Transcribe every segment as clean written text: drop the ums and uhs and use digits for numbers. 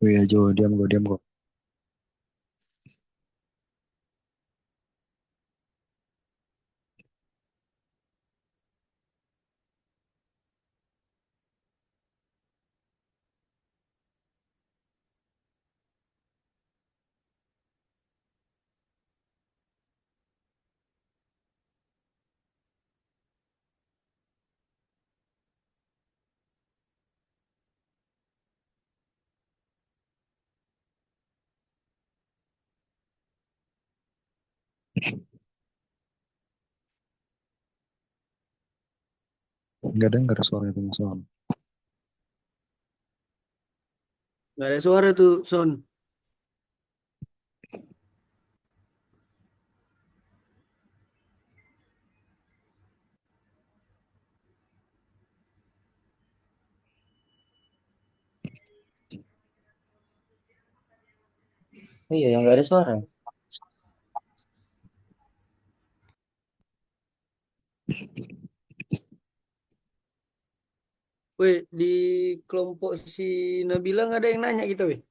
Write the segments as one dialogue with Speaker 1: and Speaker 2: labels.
Speaker 1: Oh iya Jo, diam gue, diam gue. Nggak dengar suara itu soal.
Speaker 2: Gak ada suara tuh, Son.
Speaker 3: Oh iya, yang nggak ada suara.
Speaker 2: Weh, di kelompok si Nabila nggak ada yang nanya kita, weh.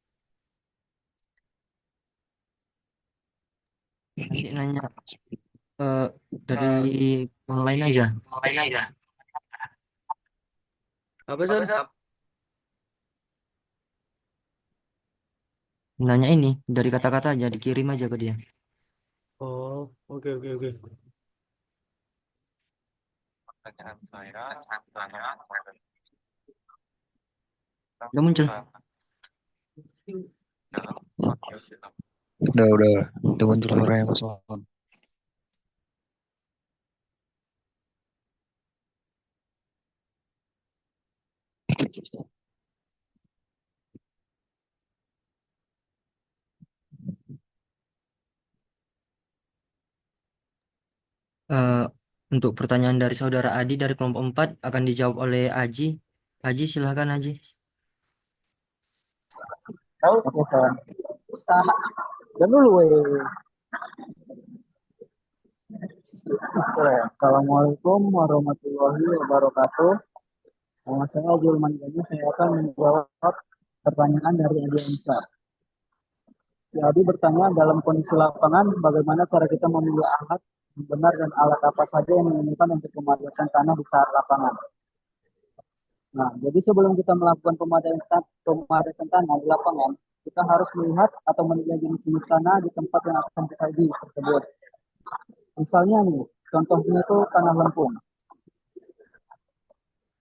Speaker 3: Nanti nanya eh, dari online aja.
Speaker 2: Apa, Son?
Speaker 3: Nanya ini dari kata-kata aja, dikirim aja ke dia.
Speaker 2: Oh, oke, oke, oke.
Speaker 3: Udah muncul.
Speaker 1: Udah, udah muncul suara yang soal.
Speaker 3: Eh, untuk pertanyaan dari saudara Adi dari kelompok 4 akan dijawab oleh Aji. Aji, silahkan Aji.
Speaker 4: Tahu? Oke, Son. Dan dulu, weh. Oke. Assalamualaikum warahmatullahi wabarakatuh. Nama saya Julman Gani. Saya akan menjawab pertanyaan dari Adi Ansa. Si Adi bertanya dalam kondisi lapangan, bagaimana cara kita memilih alat yang benar dan alat apa saja yang diinginkan untuk pemadatan tanah di saat lapangan. Nah, jadi sebelum kita melakukan pemadatan tanah di lapangan, kita harus melihat atau menilai jenis-jenis tanah di tempat yang akan kita uji tersebut. Misalnya nih, contohnya itu tanah lempung.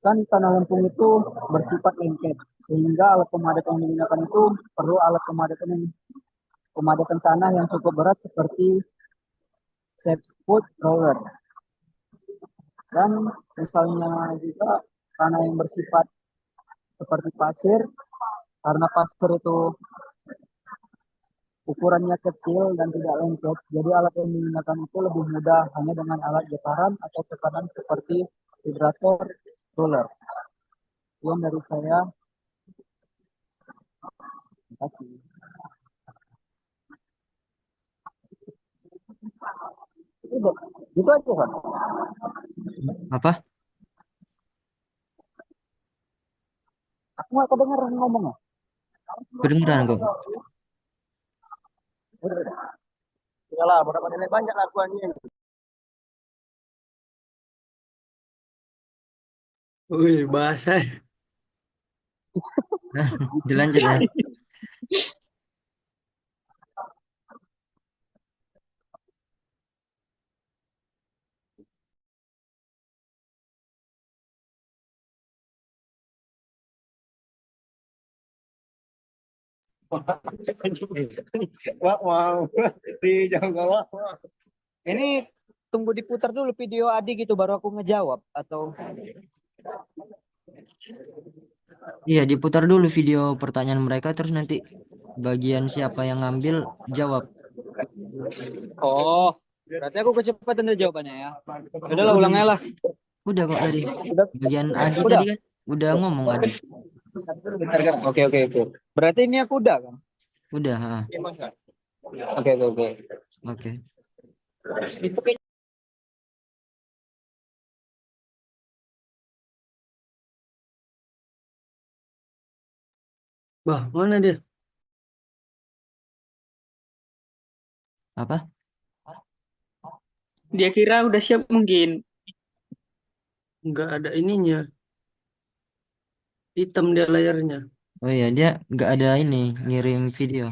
Speaker 4: Kan tanah lempung itu bersifat lengket, sehingga alat pemadat yang digunakan itu perlu alat pemadatan tanah yang cukup berat seperti 6 foot roller. Dan misalnya juga tanah yang bersifat seperti pasir, karena pasir itu ukurannya kecil dan tidak lengket, jadi alat yang digunakan itu lebih mudah hanya dengan alat getaran atau tekanan seperti vibrator roller. Sekian dari saya. Terima kasih. Itu, itu aja kan.
Speaker 3: Apa?
Speaker 4: Aku nggak kedengeran ngomongnya.
Speaker 3: Kedengeran kok.
Speaker 4: Udah, udah. Iyalah, berapa nilai banyak lah aku anjing.
Speaker 2: Wih, bahasa.
Speaker 3: Nah, dilanjut ya.
Speaker 4: Wah, wow. Di jangan galak. Ini tunggu diputar dulu video Adi gitu baru aku ngejawab atau
Speaker 3: Iya, diputar dulu video pertanyaan mereka terus nanti bagian siapa yang ngambil jawab.
Speaker 4: oh, berarti aku kecepatan deh jawabannya ya.
Speaker 3: Enggak,
Speaker 4: Udahlah ulang aja lah.
Speaker 3: udah kok tadi.
Speaker 4: Udah.
Speaker 3: Bagian Adi
Speaker 4: Udah.
Speaker 3: tadi kan udah ngomong Adi.
Speaker 4: Oke, oke, oke. Berarti ini aku udah kan?
Speaker 3: Udah, ha.
Speaker 4: Oke, oke, oke.
Speaker 3: Oke.
Speaker 2: Bah, mana dia?
Speaker 3: Apa?
Speaker 5: Dia kira udah siap mungkin.
Speaker 2: Nggak ada ininya. Hitam dia layarnya.
Speaker 3: Oh iya, dia nggak ada ini ngirim video,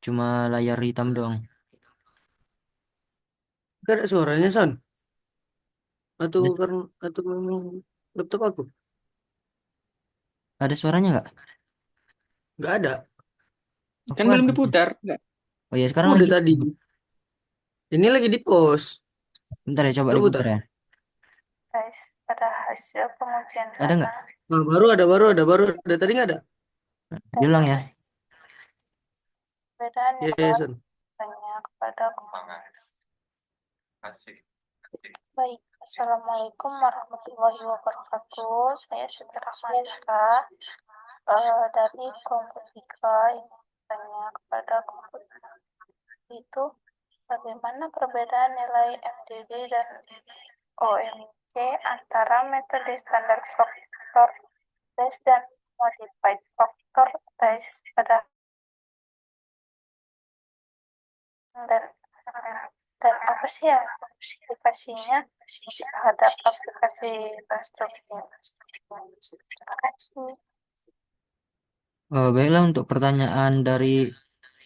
Speaker 3: cuma layar hitam doang.
Speaker 2: Nggak ada suaranya, Son. Atau
Speaker 3: Ada,
Speaker 2: karena atau memang laptop aku?
Speaker 3: ada suaranya nggak?
Speaker 2: Nggak ada.
Speaker 3: Aku
Speaker 5: Kan belum
Speaker 3: ada sih.
Speaker 5: diputar. Nggak.
Speaker 3: Oh iya, sekarang
Speaker 2: Udah
Speaker 3: lagi.
Speaker 2: tadi. Ini lagi di post.
Speaker 3: Bentar ya, coba
Speaker 2: Coba
Speaker 3: diputar
Speaker 2: putar.
Speaker 3: ya.
Speaker 6: Guys, pada hasil pengujian
Speaker 3: Ada nggak?
Speaker 6: tanah
Speaker 2: Nah, baru ada. Tadi nggak ada.
Speaker 6: dan
Speaker 3: Diulang ya.
Speaker 6: perbedaan
Speaker 2: Ya,
Speaker 6: nilai
Speaker 2: ya, Son.
Speaker 6: tanya kepada baik. Assalamualaikum warahmatullahi wabarakatuh. Saya Siti Rahmansyah dari kelompok 3 yang bertanya kepada kelompok itu bagaimana perbedaan nilai MDD dan OMC antara metode standar faktor test dan modified faktor test pada dan dan apa sih ya aplikasinya terhadap aplikasi konstruksi. Terima kasih.
Speaker 3: Baiklah, untuk pertanyaan dari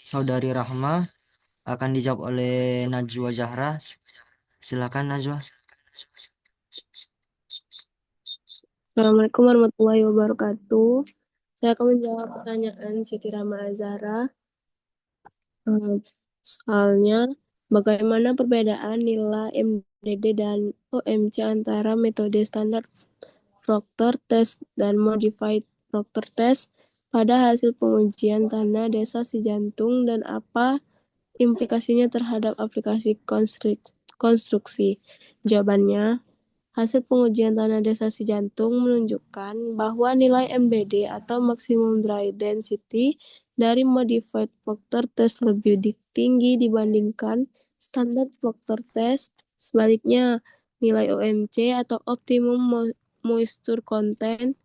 Speaker 3: Saudari Rahma akan dijawab oleh Najwa Zahra. Silakan Najwa.
Speaker 7: Assalamualaikum warahmatullahi wabarakatuh. Saya akan menjawab pertanyaan Siti Rama Azhara. Soalnya, bagaimana perbedaan nilai MDD dan OMC antara metode standar Proctor test dan modified Proctor test pada hasil pengujian tanah desa si jantung dan apa implikasinya terhadap aplikasi konstruksi? Jawabannya, hasil pengujian tanah desa si jantung menunjukkan bahwa nilai MDD atau maximum dry density dari modified Proctor test lebih tinggi dibandingkan standar Proctor test. Sebaliknya, nilai OMC atau optimum moisture content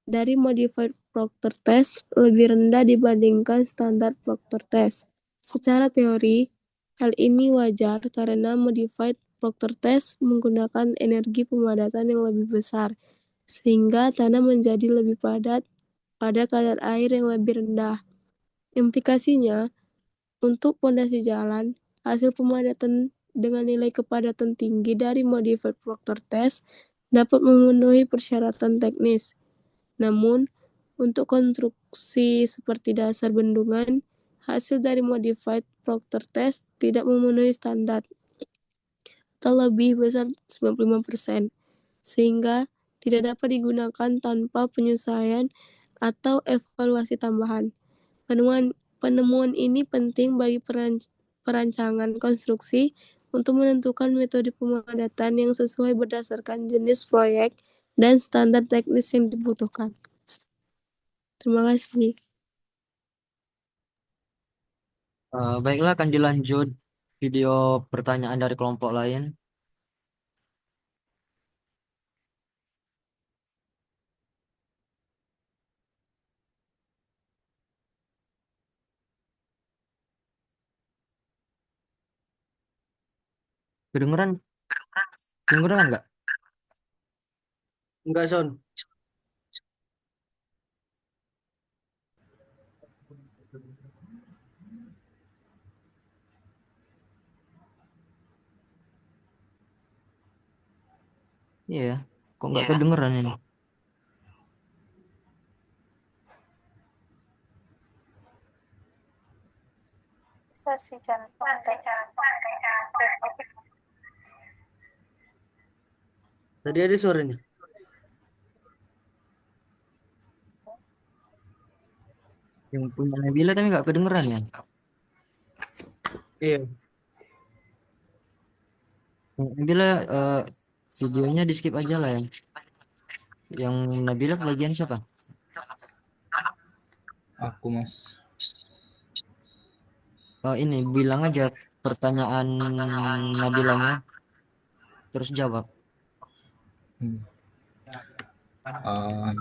Speaker 7: dari modified Proctor test lebih rendah dibandingkan standar Proctor test. Secara teori, hal ini wajar karena modified Proctor test menggunakan energi pemadatan yang lebih besar, sehingga tanah menjadi lebih padat pada kadar air yang lebih rendah. Implikasinya, untuk pondasi jalan, hasil pemadatan dengan nilai kepadatan tinggi dari modified Proctor test dapat memenuhi persyaratan teknis. Namun, untuk konstruksi seperti dasar bendungan, hasil dari modified Proctor test tidak memenuhi standar atau lebih besar 95%, sehingga tidak dapat digunakan tanpa penyesuaian atau evaluasi tambahan. Penemuan ini penting bagi perancangan konstruksi untuk menentukan metode pemadatan yang sesuai berdasarkan jenis proyek dan standar teknis yang dibutuhkan. Terima kasih.
Speaker 3: Baiklah, akan dilanjut video pertanyaan dari kelompok lain. Kedengeran? Kedengeran nggak?
Speaker 2: Enggak, Son.
Speaker 3: Iya, ya. Kok nggak kedengeran ini?
Speaker 6: Si jantung
Speaker 2: Tadi ada suaranya.
Speaker 3: Yang punya Nabila tapi nggak kedengeran ya?
Speaker 2: Iya.
Speaker 3: Nabila, videonya di skip aja lah ya. Yang Nabila plagian siapa?
Speaker 8: Aku, Mas.
Speaker 3: Ini bilang aja pertanyaan Nabilanya, terus jawab.
Speaker 8: Hmm. Uh,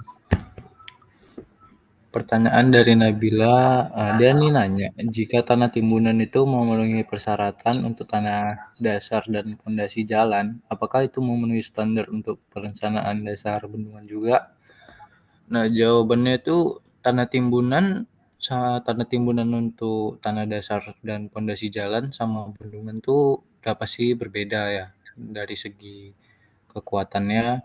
Speaker 8: pertanyaan dari Nabila, dia nih nanya, jika tanah timbunan itu memenuhi persyaratan untuk tanah dasar dan fondasi jalan, apakah itu memenuhi standar untuk perencanaan dasar bendungan juga? Nah, jawabannya itu tanah timbunan untuk tanah dasar dan fondasi jalan sama bendungan tuh udah pasti berbeda ya, dari segi kekuatannya,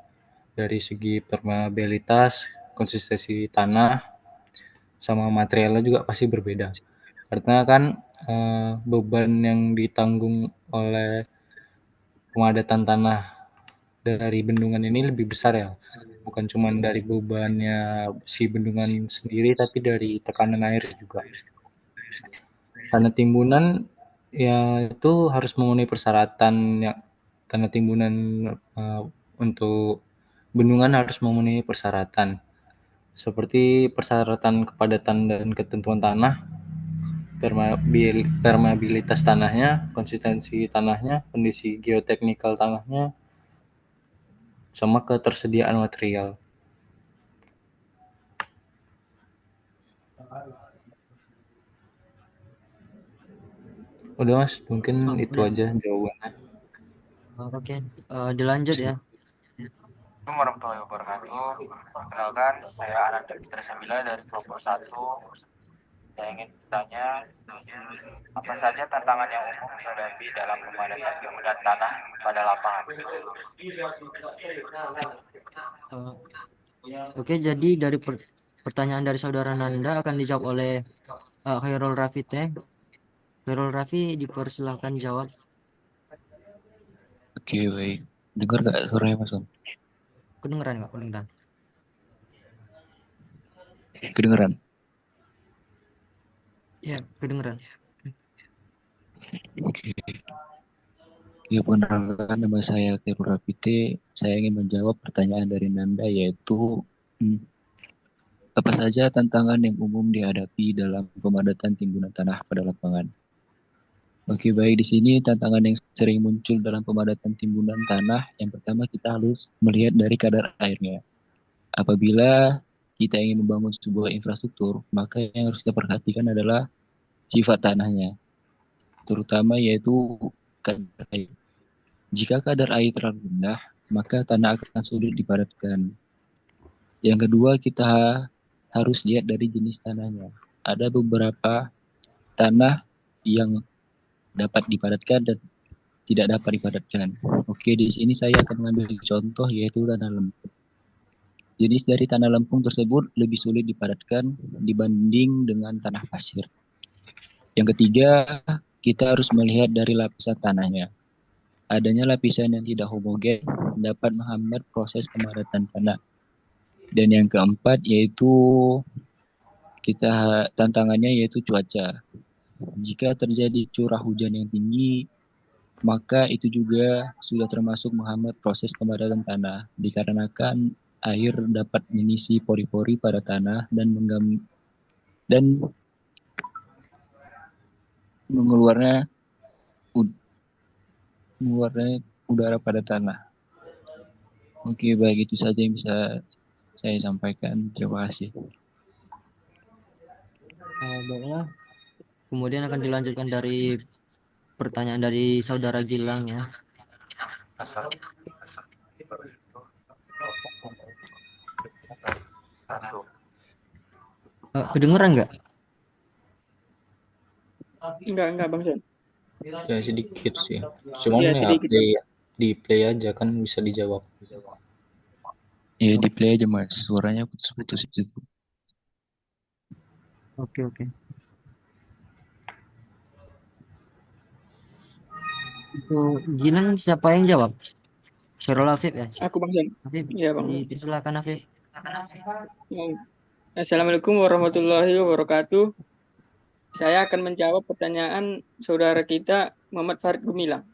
Speaker 8: dari segi permeabilitas, konsistensi tanah, sama materialnya juga pasti berbeda. Karena kan beban yang ditanggung oleh pemadatan tanah dari bendungan ini lebih besar ya. Bukan cuma dari bebannya si bendungan sendiri, tapi dari tekanan air juga. Tanah timbunan ya itu harus memenuhi persyaratan yang tanah timbunan untuk bendungan harus memenuhi persyaratan. Seperti persyaratan kepadatan dan ketentuan tanah, permeabilitas tanahnya, konsistensi tanahnya, kondisi geoteknikal tanahnya, sama ketersediaan material. Udah Mas, mungkin itu aja jawabannya.
Speaker 3: Oke, dilanjut ya.
Speaker 9: Assalamualaikum warahmatullahi wabarakatuh. Perkenalkan, saya Ananda Fitra Samila dari kelompok 1. Saya ingin bertanya, apa saja tantangan yang umum dihadapi dalam pemadatan bangunan tanah pada lapangan?
Speaker 3: Oke, jadi dari pertanyaan dari saudara Nanda akan dijawab oleh Khairul Rafi Teh. Khairul Rafi dipersilahkan jawab.
Speaker 1: Oke, baik. Dengar nggak suaranya Mas Om?
Speaker 3: Kedengeran nggak? Kedengeran.
Speaker 1: Kedengeran?
Speaker 3: Ya, kedengeran.
Speaker 1: Oke. Ya, perkenalkan, nama saya Khairul Rafite. Saya ingin menjawab pertanyaan dari Nanda, yaitu apa saja tantangan yang umum dihadapi dalam pemadatan timbunan tanah pada lapangan. Oke, baik. Di sini tantangan yang sering muncul dalam pemadatan timbunan tanah, yang pertama kita harus melihat dari kadar airnya. Apabila kita ingin membangun sebuah infrastruktur, maka yang harus kita perhatikan adalah sifat tanahnya, terutama yaitu kadar air. Jika kadar air terlalu rendah, maka tanah akan sulit dipadatkan. Yang kedua, kita harus lihat dari jenis tanahnya. Ada beberapa tanah yang dapat dipadatkan dan tidak dapat dipadatkan. Oke, di sini saya akan mengambil contoh yaitu tanah lempung. Jenis dari tanah lempung tersebut lebih sulit dipadatkan dibanding dengan tanah pasir. Yang ketiga, kita harus melihat dari lapisan tanahnya. Adanya lapisan yang tidak homogen dapat menghambat proses pemadatan tanah. Dan yang keempat yaitu tantangannya yaitu cuaca. Jika terjadi curah hujan yang tinggi, maka itu juga sudah termasuk menghambat proses pemadatan tanah, dikarenakan air dapat mengisi pori-pori pada tanah dan mengeluarnya udara pada tanah. Oke, baik, itu saja yang bisa saya sampaikan. Terima kasih.
Speaker 3: Baiklah. Kemudian akan dilanjutkan dari pertanyaan dari saudara Gilang ya. Kedengeran nggak?
Speaker 5: Enggak Bang Sen.
Speaker 8: Ya sedikit sih. Cuman
Speaker 5: Iya,
Speaker 8: ya
Speaker 5: sedikit.
Speaker 8: di play aja kan bisa dijawab.
Speaker 1: Ya, di play aja Mas. Suaranya putus-putus itu.
Speaker 3: Oke. Itu Gilang siapa yang jawab? Khairul Afif ya?
Speaker 5: Aku Bang Sen.
Speaker 3: Afif,
Speaker 5: Iya Bang.
Speaker 3: dipersilakan Afif.
Speaker 5: Assalamualaikum warahmatullahi wabarakatuh. Saya akan menjawab pertanyaan saudara kita Muhammad Farid Gumilang.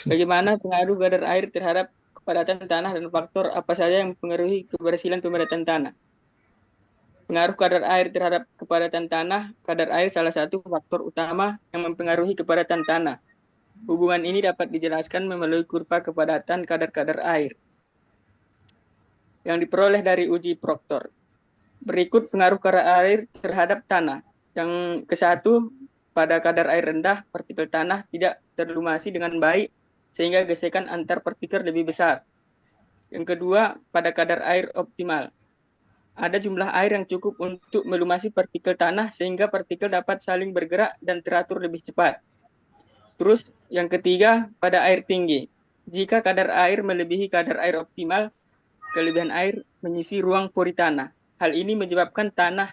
Speaker 5: Bagaimana pengaruh kadar air terhadap kepadatan tanah dan faktor apa saja yang mempengaruhi keberhasilan pemadatan tanah? Pengaruh kadar air terhadap kepadatan tanah, kadar air salah satu faktor utama yang mempengaruhi kepadatan tanah. Hubungan ini dapat dijelaskan melalui kurva kepadatan kadar-kadar air yang diperoleh dari uji Proctor. Berikut pengaruh kadar air terhadap tanah. Yang ke-1, pada kadar air rendah, partikel tanah tidak terlumasi dengan baik sehingga gesekan antar partikel lebih besar. Yang kedua, pada kadar air optimal. Ada jumlah air yang cukup untuk melumasi partikel tanah sehingga partikel dapat saling bergerak dan teratur lebih cepat. Terus yang ketiga, pada air tinggi. Jika kadar air melebihi kadar air optimal, kelebihan air mengisi ruang pori tanah. Hal ini menyebabkan tanah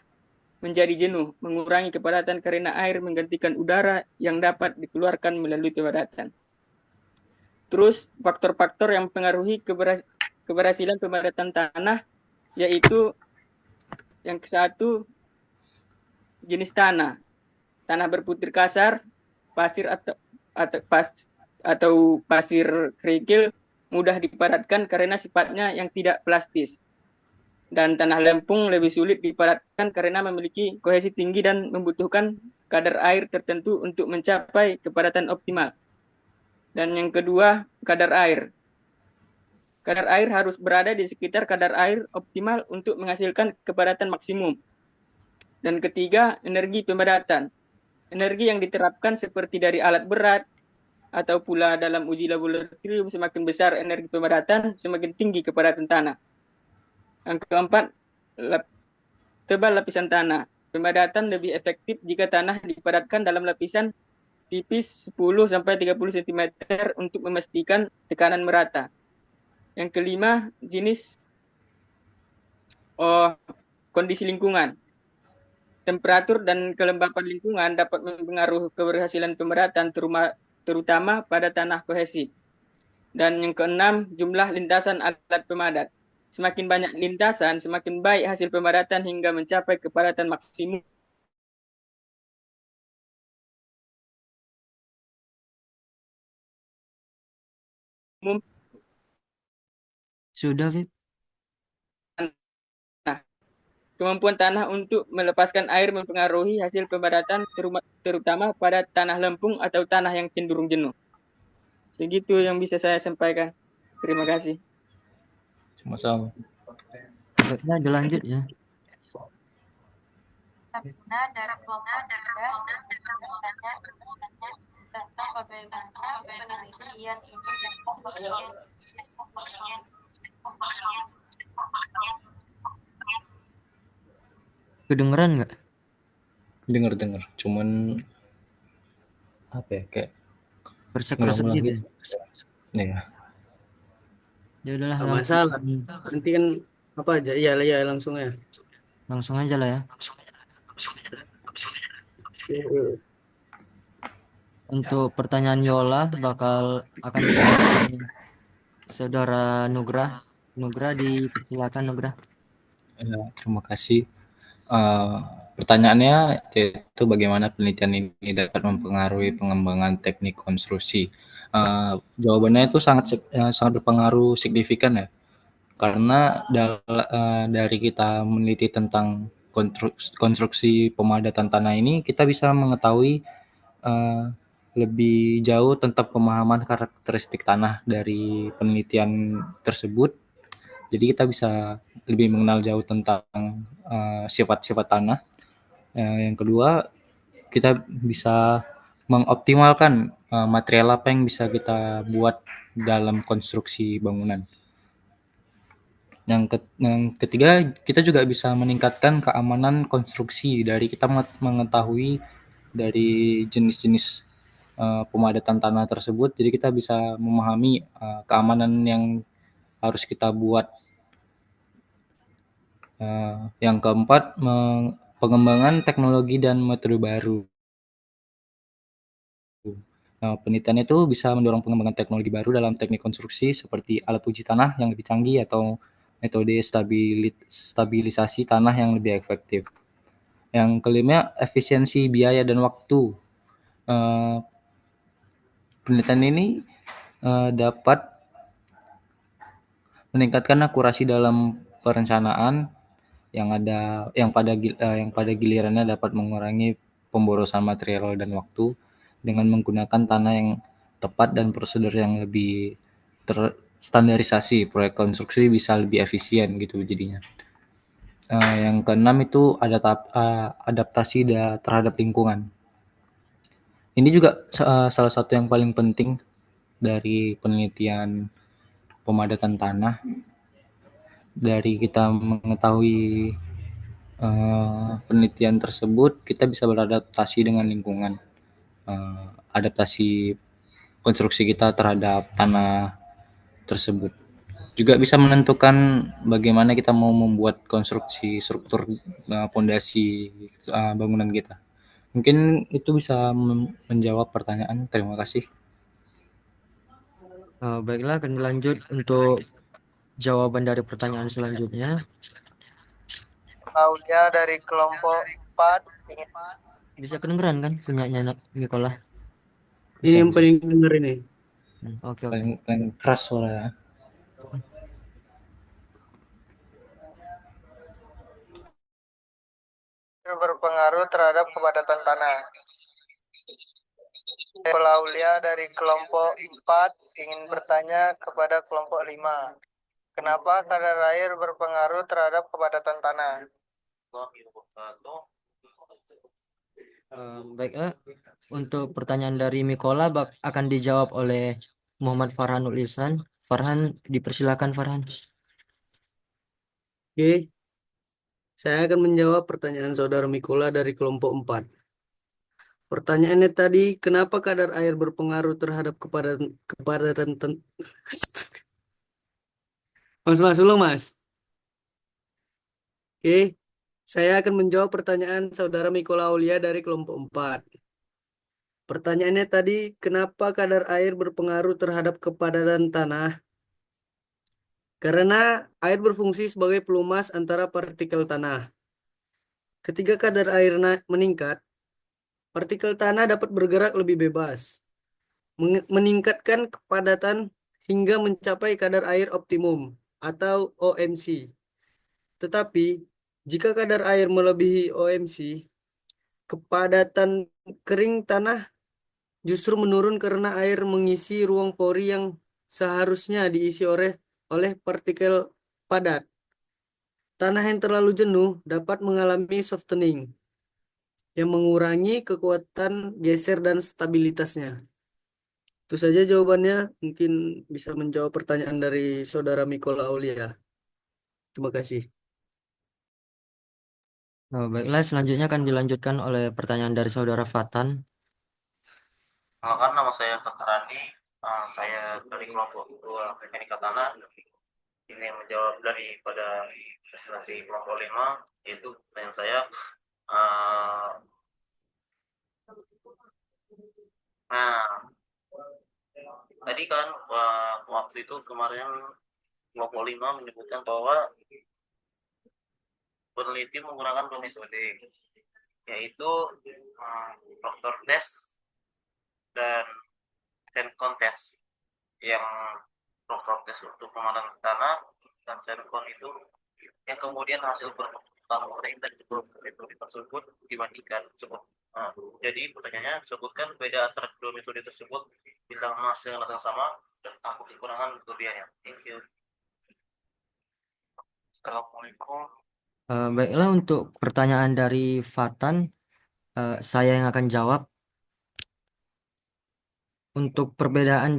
Speaker 5: menjadi jenuh, mengurangi kepadatan karena air menggantikan udara yang dapat dikeluarkan melalui pemadatan. Terus faktor-faktor yang mempengaruhi keberhasilan pemadatan tanah yaitu yang ke-1, jenis tanah. Tanah berputir kasar, pasir atau pasir kerikil mudah dipadatkan karena sifatnya yang tidak plastis. Dan tanah lempung lebih sulit dipadatkan karena memiliki kohesi tinggi dan membutuhkan kadar air tertentu untuk mencapai kepadatan optimal. Dan yang kedua, kadar air. Kadar air harus berada di sekitar kadar air optimal untuk menghasilkan kepadatan maksimum. Dan ketiga, energi pemadatan. Energi yang diterapkan seperti dari alat berat atau pula dalam uji laboratorium, semakin besar energi pemadatan, semakin tinggi kepadatan tanah. Yang keempat, tebal lapisan tanah. Pemadatan lebih efektif jika tanah dipadatkan dalam lapisan tipis 10-30 cm untuk memastikan tekanan merata. Yang kelima, jenis kondisi lingkungan. Temperatur dan kelembapan lingkungan dapat mempengaruhi keberhasilan pemadatan, terutama pada tanah kohesif. Dan yang keenam, jumlah lintasan alat pemadat. Semakin banyak lintasan, semakin baik hasil pemadatan hingga mencapai kepadatan maksimum.
Speaker 3: Sudah, Vip.
Speaker 5: Nah, kemampuan tanah untuk melepaskan air mempengaruhi hasil pemadatan, terutama pada tanah lempung atau tanah yang cenderung jenuh. Segitu yang bisa saya sampaikan. Terima kasih.
Speaker 8: Sama-sama.
Speaker 3: Baiklah, dilanjut ya.
Speaker 6: Karena dari kelompok bertanya tentang bagaimana penelitian ini dan pembuktian.
Speaker 3: Kedengeran nggak?
Speaker 8: Dengar. Cuman apa ya, kayak
Speaker 3: Persek-persek
Speaker 8: ngulang-ngulang
Speaker 3: gitu.
Speaker 8: gitu. Ya.
Speaker 3: Ya udahlah,
Speaker 2: Nggak masalah. Nanti kan apa aja? Iya langsung ya.
Speaker 3: langsung aja lah ya. Untuk pertanyaan Yola akan dijawab Saudara Nugrah. Nugrah, dipersilakan Nugrah.
Speaker 8: Ya, terima kasih. Pertanyaannya yaitu bagaimana penelitian ini dapat mempengaruhi pengembangan teknik konstruksi. Jawabannya itu sangat berpengaruh signifikan ya, karena dari kita meneliti tentang konstruksi pemadatan tanah ini, kita bisa mengetahui lebih jauh tentang pemahaman karakteristik tanah dari penelitian tersebut. Jadi kita bisa lebih mengenal jauh tentang sifat-sifat tanah. Yang kedua, kita bisa mengoptimalkan material apa yang bisa kita buat dalam konstruksi bangunan. Yang ketiga, kita juga bisa meningkatkan keamanan konstruksi dari kita mengetahui dari jenis-jenis pemadatan tanah tersebut. Jadi kita bisa memahami keamanan yang harus kita buat. Yang keempat, pengembangan teknologi dan metode baru. Penelitian itu bisa mendorong pengembangan teknologi baru dalam teknik konstruksi seperti alat uji tanah yang lebih canggih atau metode stabilisasi tanah yang lebih efektif. Yang kelima, efisiensi biaya dan waktu. Penelitian ini dapat meningkatkan akurasi dalam perencanaan yang pada gilirannya dapat mengurangi pemborosan material dan waktu dengan menggunakan tanah yang tepat dan prosedur yang lebih terstandarisasi. Proyek konstruksi bisa lebih efisien gitu jadinya. Yang keenam itu adaptasi terhadap lingkungan. Ini juga salah satu yang paling penting dari penelitian pemadatan tanah. Dari kita mengetahui penelitian tersebut, kita bisa beradaptasi dengan lingkungan. Adaptasi konstruksi kita terhadap tanah tersebut. Juga bisa menentukan bagaimana kita mau membuat konstruksi struktur pondasi bangunan kita. Mungkin itu bisa menjawab pertanyaan. Terima kasih.
Speaker 3: Baiklah, akan dilanjut untuk jawaban dari pertanyaan selanjutnya.
Speaker 2: Aulia dari kelompok 4 ingin
Speaker 3: Bisa kedengeran kan punyanya Nikola?
Speaker 2: ini yang paling denger ini.
Speaker 3: Oke.
Speaker 8: Paling keras suara.
Speaker 2: Berpengaruh terhadap kepadatan tanah. Aulia dari kelompok 4 ingin bertanya kepada kelompok 5. Kenapa kadar air berpengaruh terhadap kepadatan tanah?
Speaker 3: Baiklah, untuk pertanyaan dari Mikola akan dijawab oleh Muhammad Farhanul Ihsan. Farhan, dipersilakan Farhan.
Speaker 2: Oke. Saya akan menjawab pertanyaan saudara Mikola dari kelompok 4. Pertanyaannya tadi, kenapa kadar air berpengaruh terhadap kepadatan Mas, ulang Mas. Oke, saya akan menjawab pertanyaan saudara Mikola Aulia dari kelompok 4. Pertanyaannya tadi, kenapa kadar air berpengaruh terhadap kepadatan tanah? Karena air berfungsi sebagai pelumas antara partikel tanah. Ketika kadar air meningkat, partikel tanah dapat bergerak lebih bebas, meningkatkan kepadatan hingga mencapai kadar air optimum atau OMC. Tetapi, jika kadar air melebihi OMC, kepadatan kering tanah justru menurun karena air mengisi ruang pori yang seharusnya diisi oleh partikel padat. Tanah yang terlalu jenuh dapat mengalami softening, yang mengurangi kekuatan geser dan stabilitasnya. Itu saja jawabannya. Mungkin bisa menjawab pertanyaan dari saudara Mikola Aulia. Terima kasih.
Speaker 3: Baiklah, selanjutnya akan dilanjutkan oleh pertanyaan dari saudara Fatan.
Speaker 10: Kan nama saya Takarani, saya dari kelompok 2 mekanika tanah. Ini menjawab daripada presentasi kelompok 5, yaitu pertanyaan saya. Tadi kan waktu itu kemarin kelompok 5 menyebutkan bahwa peneliti menggunakan dua metode, yaitu proctor test dan Sencon test. Yang proctor test untuk pemadaman tanah dan Sencon itu yang kemudian hasil pertemuan dan metode tersebut dibandingkan. Jadi pertanyaannya, sebutkan beda antara kedua metode tersebut bila hasil yang sama dan apa kekurangan kelebihannya. Thank you. Assalamualaikum.
Speaker 3: Baiklah, untuk pertanyaan dari Fatan, saya yang akan jawab. Untuk perbedaan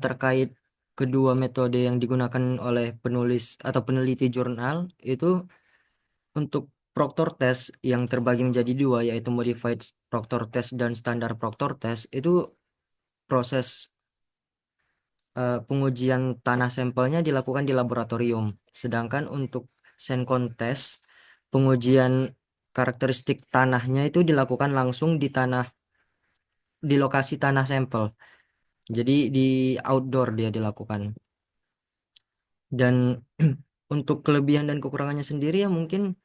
Speaker 3: terkait kedua metode yang digunakan oleh penulis atau peneliti jurnal itu, untuk proctor test yang terbagi menjadi dua, yaitu modified proctor test dan standar proctor test, itu proses pengujian tanah sampelnya dilakukan di laboratorium. Sedangkan untuk Sencon test, pengujian karakteristik tanahnya itu dilakukan langsung di lokasi tanah sampel. Jadi di outdoor dia dilakukan. Dan untuk kelebihan dan kekurangannya sendiri ya mungkin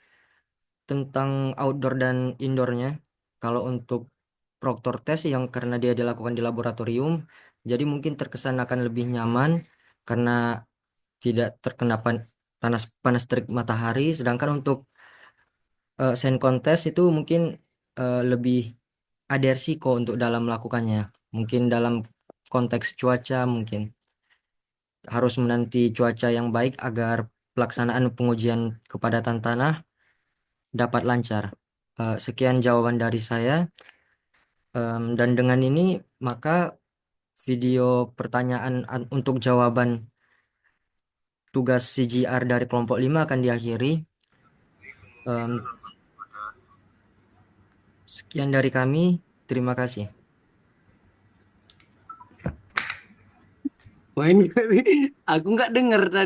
Speaker 3: tentang outdoor dan indoornya. Kalau untuk proctor test yang karena dia dilakukan di laboratorium, jadi mungkin terkesan akan lebih nyaman karena tidak terkena panas terik matahari. Sedangkan untuk Sencon test itu mungkin lebih ada risiko untuk dalam melakukannya. Mungkin dalam konteks cuaca mungkin harus menanti cuaca yang baik agar pelaksanaan pengujian kepadatan tanah dapat lancar. Sekian jawaban dari saya. Dan dengan ini maka video pertanyaan untuk jawaban tugas CGR dari kelompok 5 akan diakhiri. Sekian dari kami. Terima kasih.
Speaker 2: Main kali. Aku nggak dengar tadi.